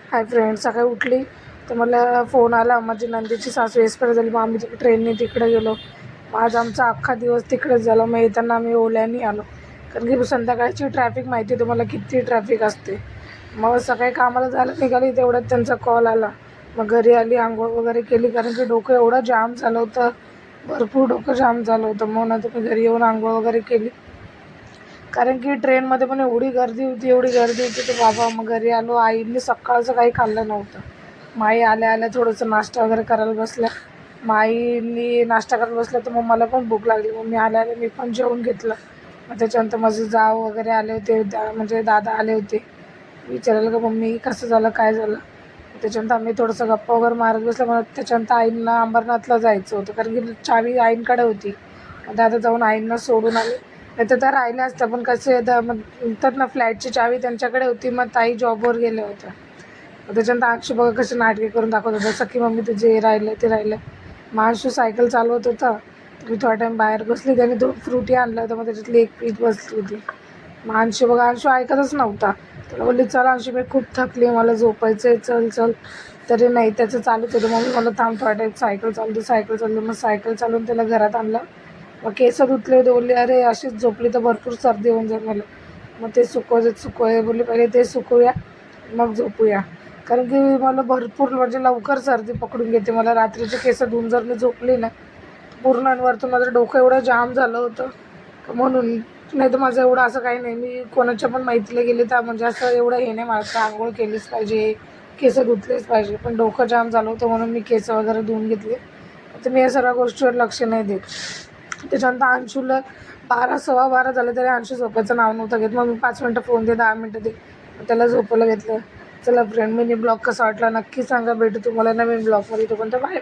Hi friends, सकाळी उठली तर मला फोन आला. माझी नंदेची सासू एक्सपायर झाली. मग आम्ही ट्रेनने तिकडे गेलो. आज आमचा अख्खा दिवस तिकडेच झाला. मग येताना आम्ही ओल्याने आलो, कारण की संध्याकाळची ट्रॅफिक माहिती आहे तुम्हाला किती ट्रॅफिक असते. मग सकाळी कामाला जायला निघाली तेवढ्यात त्यांचा कॉल आला. मग घरी आली, आंघोळ वगैरे केली, कारण की डोकं एवढं जाम झालं होतं, भरपूर डोकं जाम झालं होतं. मग नंतर मी घरी येऊन आंघोळ वगैरे केली, कारण की ट्रेनमध्ये पण एवढी गर्दी होती तर बाबा. मग घरी आलो. आईने सकाळचं काही खाल्लं नव्हतं. माई आल्या थोडंसं नाश्ता वगैरे करायला बसल्या. माईनी नाश्ता करायला बसल्या तर मग मला पण भूक लागली. मग मी पण जेवून घेतलं. मग त्याच्यानंतर माझे जाव वगैरे आले होते, म्हणजे दादा आले होते. विचारायला का मम्मी कसं झालं, काय झालं. त्याच्यानंतर आम्ही थोडंसं गप्पा वगैरे मारत बसलं. मग त्याच्यानंतर आईंना अंबरनाथला जायचं होतं, कारण की चावी आईंकडे होती. मग दादा जाऊन आईंना सोडून आले. नाही तर त्या राहिल्या असत्या, पण कसे म्हणतात ना, फ्लॅटची चावी त्यांच्याकडे होती. मग ताई जॉबवर गेल्या होत्या. मग त्याच्यानंतर अंशू बघा कसे नाटके करून दाखवत होता, सखी मम्मी तुझे हे राहिलं ते राहिलं. मग अंशू सायकल चालवत होता, मी थोडा टाईम बाहेर बसली. त्याने 2 फ्रुटी आणलं होतं, मग त्याच्यातली एक पीठ बसली होती. मग अंशू ऐकतच नव्हता. त्याला बोलली चला अंशू, मी खूप थकली, मला झोपायचं आहे, चल चल. तरी नाही, त्याचं चालूच होतं. मग मला थांब थोडा टाईम, सायकल चालू. मग सायकल चालवून त्याला घरात आणलं. मग केस धुतले होते. बोलली अरे अशीच झोपली तर भरपूर सर्दी होऊन जाईल मला. मग ते सुकवूया बोलली, पहिले ते सुकवूया मग झोपूया, कारण की मला भरपूर म्हणजे लवकर सर्दी पकडून घेते. मला रात्रीचे केस धुवून जर मी झोपली ना, पूर्ण वरतून माझं डोकं एवढं जाम झालं होतं म्हणून. नाही तर माझं एवढं असं काही नाही. मी कोणाच्या पण मैत्रीला गेले तर म्हणजे असं एवढं हे नाही, मला आंघोळ केलीच पाहिजे, केस धुतलेच पाहिजे. पण डोकं जाम झालं होतं म्हणून मी केस वगैरे धुवून घेतले. तर मी या सर्व गोष्टीवर लक्ष नाही देत. त्याच्यानंतर अंशूला 12 सव्वा 12 झाले तरी अंशू झोपायचं नाव नव्हतं घेत. मग मी 5 मिनटं फोन दे, 10 मिनटं दे, मग त्याला झोपायला घेतलं. चला फ्रेंड, मिनी ब्लॉग कसा वाटला नक्की सांगा. भेटू तुम्हाला नवीन ब्लॉगमध्ये. तोपर्यंत बाय बाय.